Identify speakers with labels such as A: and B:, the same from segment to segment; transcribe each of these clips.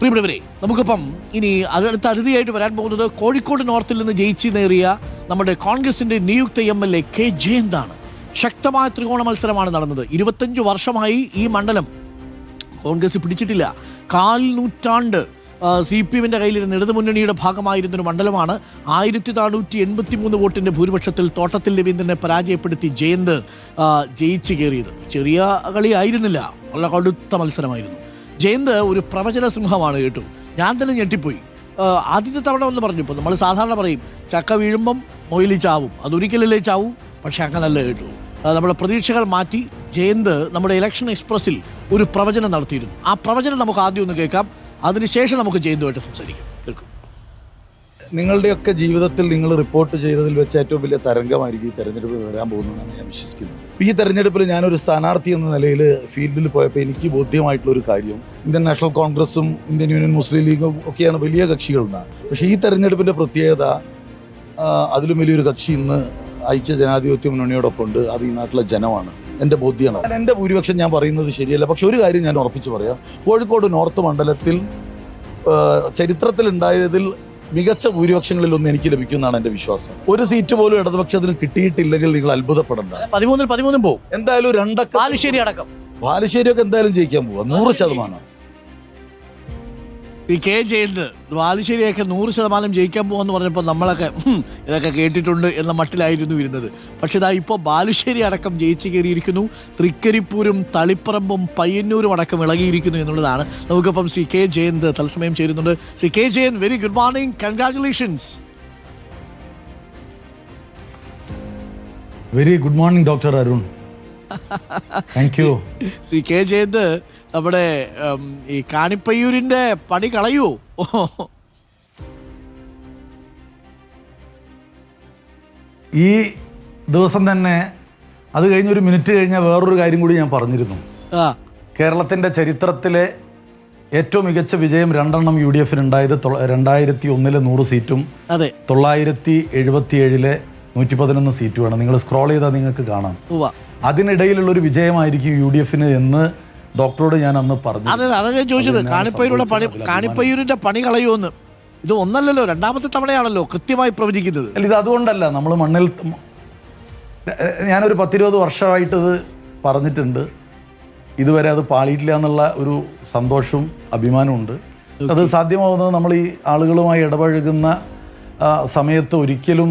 A: പ്രിയപ്പെട്ടവരെ, നമുക്കിപ്പം ഇനി അടുത്ത അതിഥിയായിട്ട് വരാൻ പോകുന്നത് കോഴിക്കോട് നോർത്തിൽ നിന്ന് ജയിച്ചു നേറിയ നമ്മുടെ കോൺഗ്രസിന്റെ നിയുക്ത MLA കെ ജയന്താണ്. ശക്തമായ ത്രികോണ മത്സരമാണ് നടന്നത്. 25 വർഷമായി ഈ മണ്ഡലം കോൺഗ്രസ് പിടിച്ചിട്ടില്ല. 4 നൂറ്റാണ്ട് CPM-ന്റെ കയ്യിലിരുന്ന ഇടതുമുന്നണിയുടെ ഭാഗമായിരുന്നൊരു മണ്ഡലമാണ്. 1483 വോട്ടിന്റെ ഭൂരിപക്ഷത്തിൽ തോട്ടത്തിൽ രവീന്ദ്രനെ പരാജയപ്പെടുത്തി ജയന്ത് ജയിച്ചു കയറിയത്. ചെറിയ കളിയായിരുന്നില്ല, നല്ല കടുത്ത മത്സരമായിരുന്നു. ജയന്ത് ഒരു പ്രവചന സിംഹമാണ് കേട്ടു. ഞാൻ തന്നെ ഞെട്ടിപ്പോയി. ആദ്യത്തെ തവണ ഒന്ന് പറഞ്ഞു, ഇപ്പോൾ നമ്മൾ സാധാരണ പറയും ചക്ക വീഴുമ്പം മൊയിലി ചാവും, അതൊരിക്കലല്ലേ ചാവും, പക്ഷെ അങ്ങനല്ല കേട്ടു. നമ്മുടെ പ്രതീക്ഷകൾ മാറ്റി ജയന്ത് നമ്മുടെ ഇലക്ഷൻ എക്സ്പ്രസിൽ ഒരു പ്രവചനം നടത്തിയിരുന്നു. ആ പ്രവചനം നമുക്ക് ആദ്യം ഒന്ന് കേൾക്കാം, അതിനുശേഷം നമുക്ക് ജയന്തുമായിട്ട് സംസാരിക്കാം. കേൾക്കും.
B: നിങ്ങളുടെയൊക്കെ ജീവിതത്തിൽ നിങ്ങൾ റിപ്പോർട്ട് ചെയ്തതിൽ വെച്ച് ഏറ്റവും വലിയ തരംഗമായിരിക്കും ഈ തെരഞ്ഞെടുപ്പ് വരാൻ പോകുന്നതെന്നാണ് ഞാൻ വിശ്വസിക്കുന്നത്. ഈ തെരഞ്ഞെടുപ്പിൽ ഞാനൊരു സ്ഥാനാർത്ഥി എന്ന നിലയിൽ ഫീൽഡിൽ പോയപ്പോൾ എനിക്ക് ബോധ്യമായിട്ടുള്ളൊരു കാര്യം, ഇന്ത്യൻ നാഷണൽ കോൺഗ്രസും ഇന്ത്യൻ യൂണിയൻ മുസ്ലിം ലീഗും ഒക്കെയാണ് വലിയ കക്ഷികളെന്നാണ്. പക്ഷേ ഈ തെരഞ്ഞെടുപ്പിൻ്റെ പ്രത്യേകത, അതിലും വലിയൊരു കക്ഷി ഇന്ന് ഐക്യ ജനാധിപത്യ മുന്നണിയോടൊപ്പം ഉണ്ട്. അത് ഈ നാട്ടിലെ ജനമാണ്. എൻ്റെ ബോധ്യമാണ്. എൻ്റെ ഭൂരിപക്ഷം ഞാൻ പറയുന്നത് ശരിയല്ല, പക്ഷെ ഒരു കാര്യം ഞാൻ ഉറപ്പിച്ച് പറയാം, കോഴിക്കോട് നോർത്ത് മണ്ഡലത്തിൽ ചരിത്രത്തിലുണ്ടായതിൽ മികച്ച ഭൂരിപക്ഷങ്ങളിലൊന്നും എനിക്ക് ലഭിക്കുമെന്നാണ് എൻ്റെ വിശ്വാസം. ഒരു സീറ്റ് പോലും ഇടതുപക്ഷത്തിന് കിട്ടിയിട്ടില്ലെങ്കിൽ നിങ്ങൾ അത്ഭുതപ്പെടേണ്ട.
A: 13 പോകും
B: എന്തായാലും രണ്ടൊക്കെ
A: ബാലുശ്ശേരി അടക്കം.
B: ബാലുശ്ശേരിയൊക്കെ എന്തായാലും ജയിക്കാൻ പോവാ 100%.
A: ഈ കെ ജയന്ത് ബാലുശ്ശേരിയൊക്കെ 100% ജയിക്കാൻ പോകുമെന്ന് പറഞ്ഞപ്പോൾ നമ്മളൊക്കെ ഇതൊക്കെ കേട്ടിട്ടുണ്ട് എന്ന മട്ടിലായിരുന്നു ഇരുന്നത്. പക്ഷെ ഇതാ ഇപ്പോൾ ബാലുശ്ശേരി അടക്കം ജയിച്ചു കയറിയിരിക്കുന്നു. തൃക്കരിപ്പൂരും തളിപ്പറമ്പും പയ്യന്നൂരും അടക്കം ഇളകിയിരിക്കുന്നു എന്നുള്ളതാണ്. നമുക്കിപ്പം ശ്രീ കെ ജയന്ത് തത്സമയം ചേരുന്നുണ്ട്. Shri K Jayant, very good morning, congratulations.
B: Very good morning doctor Arun. Thank you.
A: Shri K Jayant, നമ്മുടെ ഈ കാണിപ്പയ്യൂരിന്റെ പണി കളയൂ.
B: ഈ ദിവസം തന്നെ അത് കഴിഞ്ഞൊരു മിനിറ്റ് കഴിഞ്ഞാൽ വേറൊരു കാര്യം കൂടി ഞാൻ പറഞ്ഞിരുന്നു. കേരളത്തിൻ്റെ ചരിത്രത്തിലെ ഏറ്റവും മികച്ച വിജയം 2 UDF ഉണ്ടായത് 2001 100 സീറ്റും 977 111 സീറ്റുമാണ്. നിങ്ങൾ സ്ക്രോൾ ചെയ്താൽ നിങ്ങൾക്ക് കാണാം. അതിനിടയിലുള്ളൊരു വിജയമായിരിക്കും UDF എന്ന് ഡോക്ടറോട് ഞാൻ അന്ന് പറഞ്ഞു.
A: അതെ ചോദിച്ചത്, കാണിപ്പയ്യൂരിന്റെ പണി കളയുമെന്ന്. ഇത് ഒന്നല്ലല്ലോ, രണ്ടാമത്തെ തവണയാണല്ലോ കൃത്യമായി പ്രവചിക്കുന്നത്.
B: അല്ല, ഇത് അതുകൊണ്ടല്ല. നമ്മൾ മണ്ണിൽ ഞാനൊരു 10-20 വർഷമായിട്ട് ഇത് പറഞ്ഞിട്ടുണ്ട്. ഇതുവരെ അത് പാളിയിട്ടില്ല എന്നുള്ള ഒരു സന്തോഷവും അഭിമാനമുണ്ട്. അത് സാധ്യമാവുന്നത് നമ്മൾ ഈ ആളുകളുമായി ഇടപഴകുന്ന സമയത്ത് ഒരിക്കലും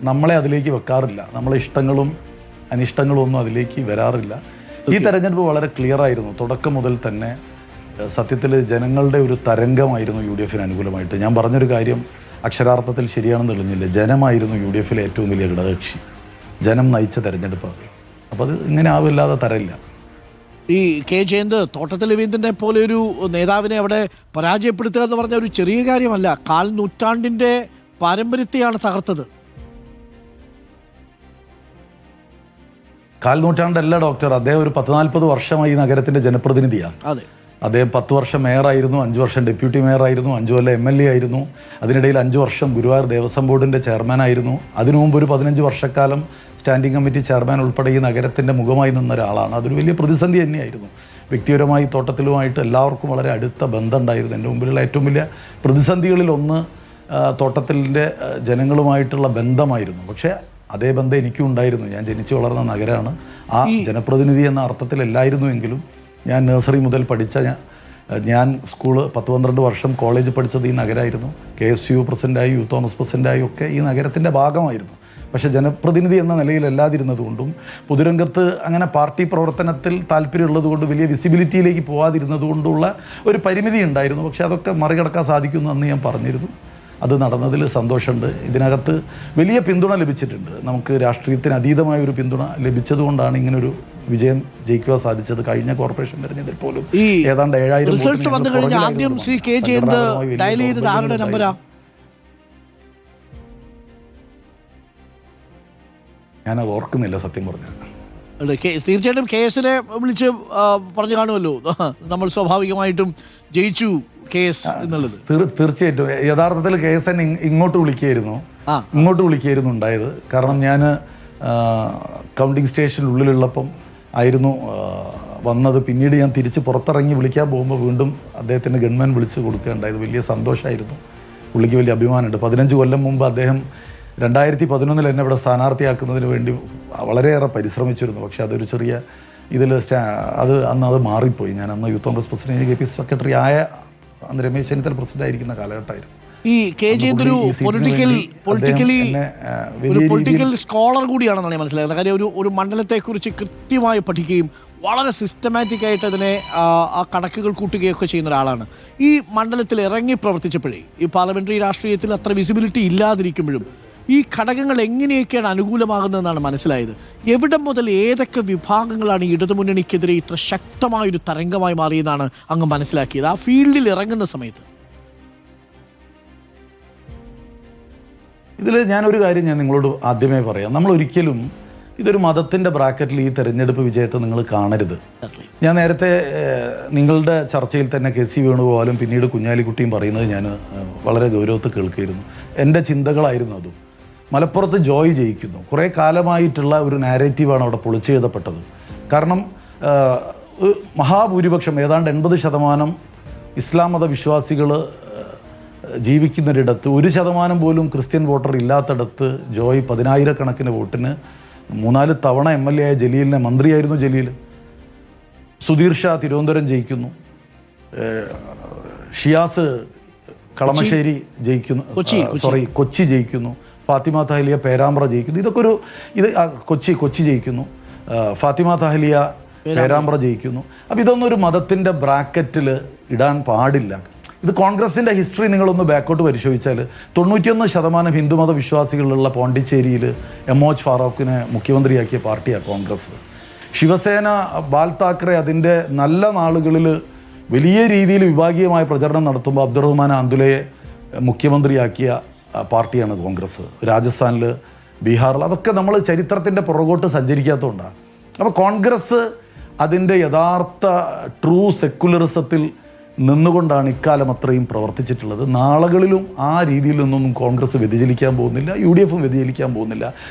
B: നമ്മളെ അതിലേക്ക് വെക്കാറില്ല. നമ്മളെ ഇഷ്ടങ്ങളും അനിഷ്ടങ്ങളും ഒന്നും അതിലേക്ക് വരാറില്ല. ഈ തെരഞ്ഞെടുപ്പ് വളരെ ക്ലിയർ ആയിരുന്നു. തുടക്കം മുതൽ തന്നെ സത്യത്തിൽ ജനങ്ങളുടെ ഒരു തരംഗമായിരുന്നു UDF-ന് അനുകൂലമായിട്ട്. ഞാൻ പറഞ്ഞൊരു കാര്യം അക്ഷരാർത്ഥത്തിൽ ശരിയാണെന്ന് തെളിഞ്ഞില്ല. ജനമായിരുന്നു UDF-ലെ ഏറ്റവും വലിയ ഘടകകക്ഷി. ജനം നയിച്ച തെരഞ്ഞെടുപ്പാണ്. അപ്പോൾ അത് ഇങ്ങനെ ആവില്ലാതെ തരയില്ല.
A: ഈ കെ ജയന്ത്, തോട്ടത്തിൽ രവീന്ദ്രനെ പോലെ ഒരു നേതാവിനെ അവിടെ പരാജയപ്പെടുത്തുക എന്ന് പറഞ്ഞ ഒരു ചെറിയ കാര്യമല്ല. 4 നൂറ്റാണ്ടിന്റെ പാരമ്പര്യത്തെയാണ് തകർത്തത്.
B: 4 നൂറ്റാണ്ടല്ല ഡോക്ടർ, അദ്ദേഹം ഒരു 10-40 വർഷമായി ഈ നഗരത്തിൻ്റെ ജനപ്രതിനിധിയാണ്. അദ്ദേഹം 10 വർഷം മേയറായിരുന്നു, 5 വർഷം ഡെപ്യൂട്ടി മേയറായിരുന്നു, 5 കൊല്ലം MLA ആയിരുന്നു. അതിനിടയിൽ 5 വർഷം ഗുരുവായൂർ ദേവസ്വം ബോർഡിൻ്റെ ചെയർമാനായിരുന്നു. അതിനു മുമ്പ് ഒരു 15 വർഷക്കാലം സ്റ്റാൻഡിംഗ് കമ്മിറ്റി ചെയർമാൻ ഉൾപ്പെടെ ഈ നഗരത്തിൻ്റെ മുഖമായി നിന്ന ഒരാളാണ്. അതൊരു വലിയ പ്രതിസന്ധി തന്നെയായിരുന്നു. വ്യക്തിപരമായി തോട്ടത്തിലുമായിട്ട് എല്ലാവർക്കും വളരെ അടുത്ത ബന്ധമുണ്ടായിരുന്നു. എൻ്റെ മുമ്പിലുള്ള ഏറ്റവും വലിയ പ്രതിസന്ധികളിലൊന്ന് തോട്ടത്തിൻ്റെ ജനങ്ങളുമായിട്ടുള്ള ബന്ധമായിരുന്നു. പക്ഷേ അതേ ബന്ധം എനിക്കും ഉണ്ടായിരുന്നു. ഞാൻ ജനിച്ചു വളർന്ന നഗരമാണ്. ആ ജനപ്രതിനിധി എന്ന അർത്ഥത്തിലല്ലായിരുന്നുവെങ്കിലും ഞാൻ നഴ്സറി മുതൽ പഠിച്ച ഞാൻ സ്കൂള് 10-12 വർഷം കോളേജ് പഠിച്ചത് ഈ നഗരമായിരുന്നു. KSU പ്രസിഡൻ്റായി, യൂത്ത് കോൺഗ്രസ് പ്രസിഡൻ്റായി ഒക്കെ ഈ നഗരത്തിൻ്റെ ഭാഗമായിരുന്നു. പക്ഷേ ജനപ്രതിനിധി എന്ന നിലയിലല്ലാതിരുന്നതുകൊണ്ടും പൊതുരംഗത്ത് അങ്ങനെ പാർട്ടി പ്രവർത്തനത്തിൽ താല്പര്യമുള്ളതുകൊണ്ട് വലിയ വിസിബിലിറ്റിയിലേക്ക് പോകാതിരുന്നതുകൊണ്ടുള്ള ഒരു പരിമിതി ഉണ്ടായിരുന്നു. പക്ഷേ അതൊക്കെ മറികടക്കാൻ സാധിക്കുമെന്ന് അന്ന് ഞാൻ പറഞ്ഞിരുന്നു. അത് നടന്നതിൽ സന്തോഷമുണ്ട്. ഇതിനകത്ത് വലിയ പിന്തുണ ലഭിച്ചിട്ടുണ്ട്. നമുക്ക് രാഷ്ട്രീയത്തിന് അതീതമായ ഒരു പിന്തുണ ലഭിച്ചതുകൊണ്ടാണ് ഇങ്ങനൊരു വിജയം ജയിക്കുവാൻ സാധിച്ചത്. കഴിഞ്ഞ കോർപ്പറേഷൻ തെരഞ്ഞെടുപ്പിൽ പോലും ഏതാണ്ട് 7000
A: റിസൾട്ട് വന്നു കഴിഞ്ഞാൽ ആദ്യം ശ്രീ കെ ജയന്ത് ഡയൽ ചെയ്തത് ആരുടെ നമ്പരാ?
B: ഞാനത് ഓർക്കുന്നില്ല സത്യം പറഞ്ഞാൽ.
A: തീർച്ചയായിട്ടും KS-നെ വിളിച്ച് പറഞ്ഞു കാണുമല്ലോ, നമ്മൾ സ്വാഭാവികമായിട്ടും ജയിച്ചു KS എന്നുള്ളത്.
B: തീർച്ചയായിട്ടും യഥാർത്ഥത്തിൽ KS-നെ ഇങ്ങോട്ട് വിളിക്കുകയായിരുന്നു ഉണ്ടായത്. കാരണം ഞാൻ കൗണ്ടിങ് സ്റ്റേഷനുള്ളിലുള്ളപ്പം ആയിരുന്നു വന്നത്. പിന്നീട് ഞാൻ തിരിച്ച് പുറത്തിറങ്ങി വിളിക്കാൻ പോകുമ്പോൾ വീണ്ടും അദ്ദേഹത്തിന് ഗവൺമെൻറ് വിളിച്ച് കൊടുക്കുകയുണ്ടായത്. വലിയ സന്തോഷമായിരുന്നു, പുള്ളിക്ക് വലിയ അഭിമാനമുണ്ട്. 15 കൊല്ലം മുമ്പ് അദ്ദേഹം 2011 എന്നെ ഇവിടെ സ്ഥാനാർത്ഥിയാക്കുന്നതിന് വേണ്ടി വളരെയേറെ പരിശ്രമിച്ചിരുന്നു. പക്ഷേ അതൊരു ചെറിയ ഇതിൽ അന്ന് മാറിപ്പോയി. ഞാൻ അന്ന് youth Congress president KP secretary ആയ അന്ന് രമേശ് ചെന്നിത്തല പ്രസിഡന്റ് ആയിരിക്കുന്ന കാലഘട്ടമായിരുന്നു.
A: ഈ KJ ഒരു പൊളിറ്റിക്കൽ സ്കോളർ കൂടിയാണെന്നാണ് ഞാൻ മനസ്സിലാക്കുന്നത്. കാര്യം ഒരു മണ്ഡലത്തെക്കുറിച്ച് കൃത്യമായി പഠിക്കുകയും വളരെ സിസ്റ്റമാറ്റിക് ആയിട്ട് അതിനെ ആ കണക്കുകൾ കൂട്ടുകയൊക്കെ ചെയ്യുന്ന ഒരാളാണ്. ഈ മണ്ഡലത്തിൽ ഇറങ്ങി പ്രവർത്തിച്ചപ്പോഴേ ഈ പാർലമെന്ററി രാഷ്ട്രീയത്തിൽ അത്ര വിസിബിലിറ്റി ഇല്ലാതിരിക്കുമ്പോഴും ഈ ഘടകങ്ങൾ എങ്ങനെയൊക്കെയാണ് അനുകൂലമാകുന്നതെന്നാണ് മനസ്സിലായത്. എവിടെ മുതൽ ഏതൊക്കെ വിഭാഗങ്ങളാണ് ഇടതുമുന്നണിക്കെതിരെ ഇത്ര ശക്തമായൊരു തരംഗമായി മാറിയെന്നാണ് അങ്ങ് മനസ്സിലാക്കിയത് ആ ഫീൽഡിൽ ഇറങ്ങുന്ന സമയത്ത്?
B: ഇതിൽ ഞാനൊരു കാര്യം ഞാൻ നിങ്ങളോട് ആദ്യമേ പറയാം. നമ്മൾ ഒരിക്കലും ഇതൊരു മതത്തിൻ്റെ ബ്രാക്കറ്റിൽ ഈ തെരഞ്ഞെടുപ്പ് വിജയത്തെ നിങ്ങൾ കാണരുത്. ഞാൻ നേരത്തെ നിങ്ങളുടെ ചർച്ചയിൽ തന്നെ KC വേണുഗോപാലും പിന്നീട് കുഞ്ഞാലിക്കുട്ടിയും പറയുന്നത് ഞാൻ വളരെ ഗൗരവത്തിൽ കേൾക്കുകയായിരുന്നു. എൻ്റെ ചിന്തകളായിരുന്നു അതും. മലപ്പുറത്ത് ജോയ് ജയിക്കുന്നു. കുറേ കാലമായിട്ടുള്ള ഒരു നാരേറ്റീവാണ് അവിടെ പൊളിച്ചെഴുതപ്പെട്ടത്. കാരണം മഹാഭൂരിപക്ഷം ഏതാണ്ട് 80% ഇസ്ലാം മത വിശ്വാസികൾ ജീവിക്കുന്നൊരിടത്ത് 1% പോലും ക്രിസ്ത്യൻ വോട്ടർ ഇല്ലാത്തടത്ത് ജോയ് 10,000 വോട്ടിന് 3-4 തവണ MLA ആയ ജലീലിനെ, മന്ത്രിയായിരുന്നു ജലീൽ. സുധീർ ഷാ തിരുവനന്തപുരം ജയിക്കുന്നു. ഷിയാസ് കളമശ്ശേരി ജയിക്കുന്നു, കൊച്ചി ജയിക്കുന്നു. ഫാത്തിമ താഹലിയ പേരാമ്പ്ര ജയിക്കുന്നു. ഇതൊക്കെ കൊച്ചി ജയിക്കുന്നു. ഫാത്തിമ താഹലിയ പേരാമ്പ്ര ജയിക്കുന്നു. അപ്പോൾ ഇതൊന്നും ഒരു മതത്തിൻ്റെ ബ്രാക്കറ്റിൽ ഇടാൻ പാടില്ല. ഇത് കോൺഗ്രസിൻ്റെ ഹിസ്റ്ററി നിങ്ങളൊന്ന് ബാക്കോട്ട് പരിശോധിച്ചാൽ 91% ഹിന്ദുമത വിശ്വാസികളുള്ള പോണ്ടിച്ചേരിയിൽ MOH ഫാറൂഖിനെ മുഖ്യമന്ത്രിയാക്കിയ പാർട്ടിയാണ് കോൺഗ്രസ്. ശിവസേന ബാൽ താക്കറെ അതിൻ്റെ നല്ല നാളുകളിൽ വലിയ രീതിയിൽ വിഭാഗീയമായ പ്രചരണം നടത്തുമ്പോൾ അബ്ദുറഹ്മാൻ അന്തുലയെ മുഖ്യമന്ത്രിയാക്കിയ പാർട്ടിയാണ് കോൺഗ്രസ്. രാജസ്ഥാനിൽ, ബീഹാറിൽ അതൊക്കെ നമ്മൾ ചരിത്രത്തിൻ്റെ പുറകോട്ട് സഞ്ചരിക്കാത്തതുകൊണ്ടാണ്. അപ്പോൾ കോൺഗ്രസ് അതിൻ്റെ യഥാർത്ഥ ട്രൂ സെക്കുലറിസത്തിൽ നിന്നുകൊണ്ടാണ് ഇക്കാലം അത്രയും പ്രവർത്തിച്ചിട്ടുള്ളത്. നാളുകളിലും ആ രീതിയിൽ നിന്നൊന്നും കോൺഗ്രസ് വ്യതിചലിക്കാൻ പോകുന്നില്ല, UDF വ്യതിചലിക്കാൻ പോകുന്നില്ല.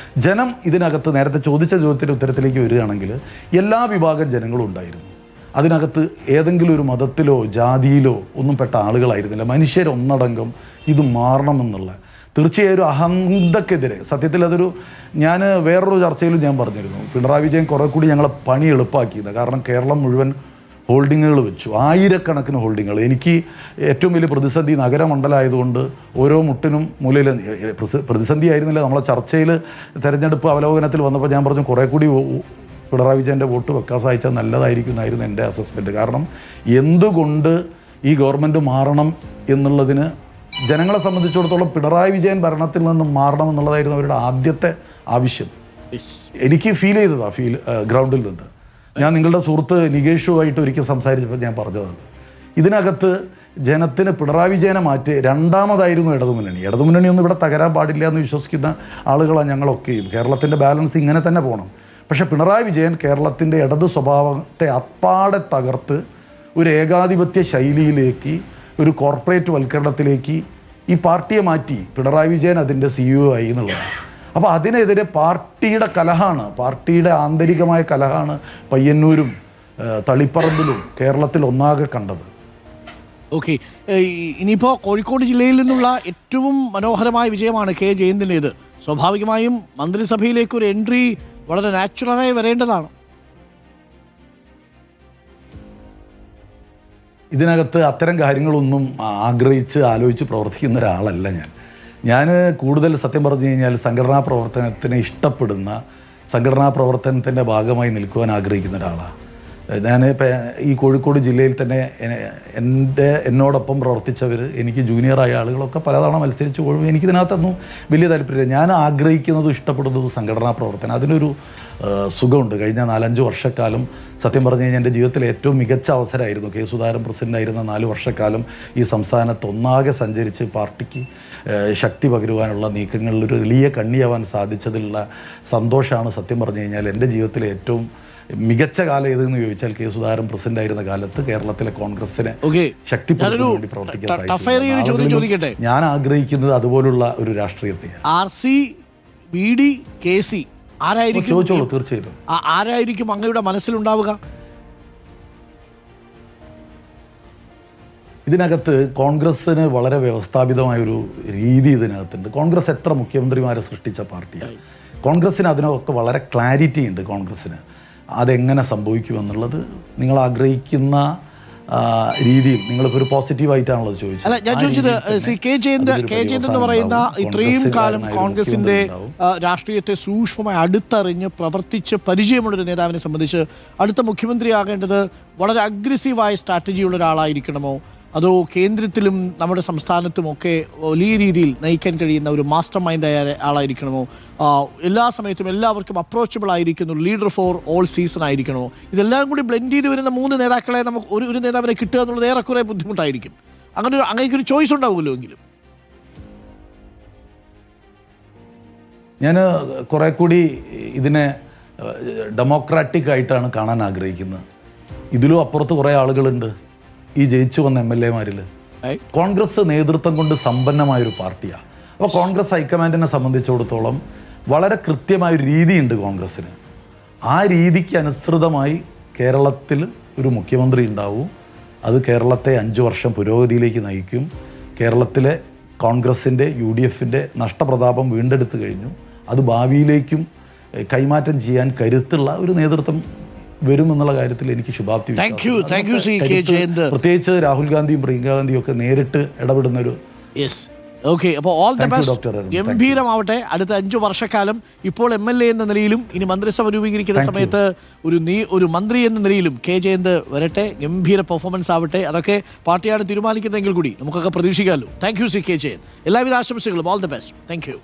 B: ജനം ഇതിനകത്ത് നേരത്തെ ചോദിച്ച ചോദ്യത്തിൻ്റെ ഉത്തരത്തിലേക്ക് വരികയാണെങ്കിൽ എല്ലാ വിഭാഗം ജനങ്ങളും ഉണ്ടായിരുന്നു. അതിനകത്ത് ഏതെങ്കിലും ഒരു മതത്തിലോ ജാതിയിലോ ഒന്നും പെട്ട ആളുകളായിരുന്നില്ല. മനുഷ്യരൊന്നടങ്കം ഇത് മാറണമെന്നുള്ള തീർച്ചയായും ഒരു അഹന്തക്കെതിരെ സത്യത്തിൽ ഞാൻ വേറൊരു ചർച്ചയിലും ഞാൻ പറഞ്ഞിരുന്നു, പിണറായി വിജയൻ കുറേ കൂടി ഞങ്ങളെ പണി എളുപ്പമാക്കിയത്. കാരണം കേരളം മുഴുവൻ ഹോൾഡിങ്ങുകൾ വെച്ചു, 1000 ഹോൾഡിങ്ങുകൾ. എനിക്ക് ഏറ്റവും വലിയ പ്രതിസന്ധി നഗരമണ്ഡലമായതുകൊണ്ട് ഓരോ മുട്ടിനും മൂലയിൽ പ്രതിസന്ധി ആയിരുന്നില്ല. നമ്മളെ ചർച്ചയിൽ തെരഞ്ഞെടുപ്പ് അവലോകനത്തിൽ വന്നപ്പോൾ ഞാൻ പറഞ്ഞു കുറേ കൂടി പിണറായി വിജയൻ്റെ വോട്ട് വെക്കാൻ സഹായിച്ചാൽ നല്ലതായിരിക്കും എന്നായിരുന്നു എൻ്റെ അസസ്മെൻറ്റ്. കാരണം എന്തുകൊണ്ട് ഈ ഗവൺമെൻറ് മാറണം എന്നുള്ളതിന് ജനങ്ങളെ സംബന്ധിച്ചിടത്തോളം പിണറായി വിജയൻ ഭരണത്തിൽ നിന്നും മാറണം എന്നുള്ളതായിരുന്നു അവരുടെ ആദ്യത്തെ ആവശ്യം. എനിക്ക് ഫീൽ ചെയ്തതാണ് ഗ്രൗണ്ടിൽ നിന്ന്. ഞാൻ നിങ്ങളുടെ സുഹൃത്ത് നികേഷുമായിട്ട് ഒരിക്കൽ സംസാരിച്ചപ്പോൾ ഞാൻ പറഞ്ഞത് ഇതിനകത്ത് ജനത്തിന് പിണറായി വിജയനെ മാറ്റി രണ്ടാമതായിരുന്നു ഇടതുമുന്നണി. ഇടതുമുന്നണിയൊന്നും ഇവിടെ തകരാൻ പാടില്ല എന്ന് വിശ്വസിക്കുന്ന ആളുകളാണ് ഞങ്ങളൊക്കെയും. കേരളത്തിൻ്റെ ബാലൻസ് ഇങ്ങനെ തന്നെ പോകണം. പക്ഷേ പിണറായി വിജയൻ കേരളത്തിൻ്റെ ഇടതു സ്വഭാവത്തെ അപ്പാടെ തകർത്ത് ഒരു ഏകാധിപത്യ ശൈലിയിലേക്ക്, ഒരു കോർപ്പറേറ്റ് വൽക്കരണത്തിലേക്ക് ഈ പാർട്ടിയെ മാറ്റി. പിണറായി വിജയൻ അതിൻ്റെ CEO ആയി എന്നുള്ളതാണ്. അപ്പോൾ അതിനെതിരെ പാർട്ടിയുടെ കലഹമാണ്, പാർട്ടിയുടെ ആന്തരികമായ കലഹമാണ് പയ്യന്നൂരും തളിപ്പറമ്പിലും കേരളത്തിൽ ഒന്നാകെ കണ്ടത്.
A: ഓക്കെ, ഇനിയിപ്പോൾ കോഴിക്കോട് ജില്ലയിൽ നിന്നുള്ള ഏറ്റവും മനോഹരമായ വിജയമാണ് ജയന്തിൻ്റേത്. സ്വാഭാവികമായും മന്ത്രിസഭയിലേക്ക് ഒരു എൻട്രി വളരെ നാച്ചുറലായി വരേണ്ടതാണ്.
B: ഇതിനകത്ത് അത്തരം കാര്യങ്ങളൊന്നും ആഗ്രഹിച്ച് ആലോചിച്ച് പ്രവർത്തിക്കുന്ന ഒരാളല്ല ഞാൻ കൂടുതൽ സത്യം പറഞ്ഞു കഴിഞ്ഞാൽ സംഘടനാ പ്രവർത്തനത്തിനെ ഇഷ്ടപ്പെടുന്ന, സംഘടനാ പ്രവർത്തനത്തിൻ്റെ ഭാഗമായി നിൽക്കുവാൻ ആഗ്രഹിക്കുന്ന ഒരാളാണ് ഞാൻ. ഈ കോഴിക്കോട് ജില്ലയിൽ തന്നെ എന്നോടൊപ്പം പ്രവർത്തിച്ചവർ, എനിക്ക് ജൂനിയറായ ആളുകളൊക്കെ പലതവണ മത്സരിച്ച് പോകുമ്പോൾ എനിക്കിതിനകത്തൊന്നും വലിയ താല്പര്യമില്ല. ഞാൻ ആഗ്രഹിക്കുന്നതും ഇഷ്ടപ്പെടുന്നതും സംഘടനാ പ്രവർത്തനം. അതിനൊരു സുഖമുണ്ട്. കഴിഞ്ഞ 4-5 വർഷക്കാലം സത്യം പറഞ്ഞു കഴിഞ്ഞാൽ എൻ്റെ ജീവിതത്തിലെ ഏറ്റവും മികച്ച അവസരമായിരുന്നു. K. സുധാകരൻ പ്രസിഡൻ്റായിരുന്ന 4 വർഷക്കാലം ഈ സംസ്ഥാനത്ത് ഒന്നാകെ സഞ്ചരിച്ച് പാർട്ടിക്ക് ശക്തി പകരുവാനുള്ള നീക്കങ്ങളിൽ ഒരു വലിയ കണ്ണിയാവാൻ സാധിച്ചതിലുള്ള സന്തോഷമാണ് സത്യം പറഞ്ഞു കഴിഞ്ഞാൽ എൻ്റെ ജീവിതത്തിലെ ഏറ്റവും മികച്ച കാലം ഏതെന്ന് ചോദിച്ചാൽ K. സുധാകരൻ പ്രസിഡന്റ് ആയിരുന്ന കാലത്ത് കേരളത്തിലെ കോൺഗ്രസിനെ ശക്തിപ്പെടുത്താൻ വേണ്ടി പ്രവർത്തിക്കാൻ സാധിക്കും. ഞാൻ ആഗ്രഹിക്കുന്നത് അതുപോലുള്ള ഒരു രാഷ്ട്രീയത്തെയാണ്.
A: RC, VD, KC
B: ചോദിച്ചോളൂ. തീർച്ചയായിട്ടും
A: ആരായിരിക്കും അങ്ങയുടെ മനസ്സിലുണ്ടാവുക?
B: ഇതിനകത്ത് കോൺഗ്രസ്സിന് വളരെ വ്യവസ്ഥാപിതമായൊരു രീതി ഇതിനകത്തുണ്ട്. കോൺഗ്രസ് എത്ര മുഖ്യമന്ത്രിമാരെ സൃഷ്ടിച്ച പാർട്ടിയാണ്. കോൺഗ്രസ്സിന് അതിനൊക്കെ വളരെ ക്ലാരിറ്റി ഉണ്ട്. കോൺഗ്രസ്സിന് അതെങ്ങനെ സംഭവിക്കുമെന്നുള്ളത് നിങ്ങൾ ആഗ്രഹിക്കുന്ന രീതിയിൽ നിങ്ങളിപ്പോൾ ഒരു പോസിറ്റീവായിട്ടാണല്ലോ ചോദിച്ചത്.
A: അല്ല, ഞാൻ ചോദിച്ചത് ശ്രീ കെ ജയന്ത് എന്ന് പറയുന്ന ഇത്രയും കാലം കോൺഗ്രസിന്റെ രാഷ്ട്രീയത്തെ സൂക്ഷ്മമായി അടുത്തറിഞ്ഞ് പ്രവർത്തിച്ച് പരിചയമുള്ളൊരു നേതാവിനെ സംബന്ധിച്ച് അടുത്ത മുഖ്യമന്ത്രിയാകേണ്ടത് വളരെ അഗ്രസീവായ സ്ട്രാറ്റജിയുള്ള ഒരാളായിരിക്കണമോ, അതോ കേന്ദ്രത്തിലും നമ്മുടെ സംസ്ഥാനത്തുമൊക്കെ വലിയ രീതിയിൽ നയിക്കാൻ കഴിയുന്ന ഒരു മാസ്റ്റർ മൈൻഡായ ആളായിരിക്കണമോ, എല്ലാ സമയത്തും എല്ലാവർക്കും അപ്രോച്ചബിൾ ആയിരിക്കുന്ന ഒരു ലീഡർ ഫോർ ഓൾ സീസൺ ആയിരിക്കണമോ? ഇതെല്ലാം കൂടി ബ്ലെൻഡ് ചെയ്ത് വരുന്ന 3 നേതാക്കളെ നമുക്ക് ഒരു നേതാവിനെ കിട്ടുക എന്നുള്ളത് ഏറെക്കുറെ ബുദ്ധിമുട്ടായിരിക്കും. അങ്ങനെ ഒരു ചോയ്സ് ഉണ്ടാവുമല്ലോ. എങ്കിലും
B: ഞാൻ കുറെ കൂടി ഇതിനെ ഡെമോക്രാറ്റിക് ആയിട്ടാണ് കാണാൻ ആഗ്രഹിക്കുന്നത്. ഇതിലും അപ്പുറത്ത് കുറേ ആളുകളുണ്ട് ഈ ജയിച്ചു വന്ന MLA-മാരിൽ. കോൺഗ്രസ് നേതൃത്വം കൊണ്ട് സമ്പന്നമായൊരു പാർട്ടിയാണ്. അപ്പോൾ കോൺഗ്രസ് ഹൈക്കമാൻഡിനെ സംബന്ധിച്ചിടത്തോളം വളരെ കൃത്യമായൊരു രീതിയുണ്ട് കോൺഗ്രസ്സിന്. ആ രീതിക്ക് അനുസൃതമായി കേരളത്തിൽ ഒരു മുഖ്യമന്ത്രി ഉണ്ടാവും. അത് കേരളത്തെ 5 വർഷം പുരോഗതിയിലേക്ക് നയിക്കും. കേരളത്തിലെ കോൺഗ്രസിൻ്റെ UDF-ൻ്റെ നഷ്ടപ്രതാപം വീണ്ടെടുത്തു കഴിഞ്ഞു. അത് ഭാവിയിലേക്കും കൈമാറ്റം ചെയ്യാൻ കരുത്തുള്ള ഒരു നേതൃത്വം വരുമെന്നുള്ള കാര്യത്തിൽ എനിക്ക് ശുഭാപ്തി. പ്രത്യേകിച്ച് രാഹുൽ ഗാന്ധിയും പ്രിയങ്ക ഗാന്ധിയും ഒക്കെ നേരിട്ട് ഇടപെടുന്ന ഒരു
A: അപ്പോൾ ഓൾ ദ ബെസ്റ്റ്. ഗംഭീരമാവട്ടെ അടുത്ത 5 വർഷക്കാലം. ഇപ്പോൾ MLA എന്ന നിലയിലും ഇനി മന്ത്രിസഭ രൂപീകരിക്കുന്ന സമയത്ത് ഒരു മന്ത്രി എന്ന നിലയിലും കെ ജയന്ത് വരട്ടെ. ഗംഭീര പെർഫോമൻസ് ആവട്ടെ. അതൊക്കെ പാർട്ടിയാണ് തീരുമാനിക്കുന്നതെങ്കിൽ കൂടി നമുക്കൊക്കെ പ്രതീക്ഷിക്കാമല്ലോ. Thank you Shri K Jayant. എല്ലാവിധ ആശംസകളും. All the best. Thank U.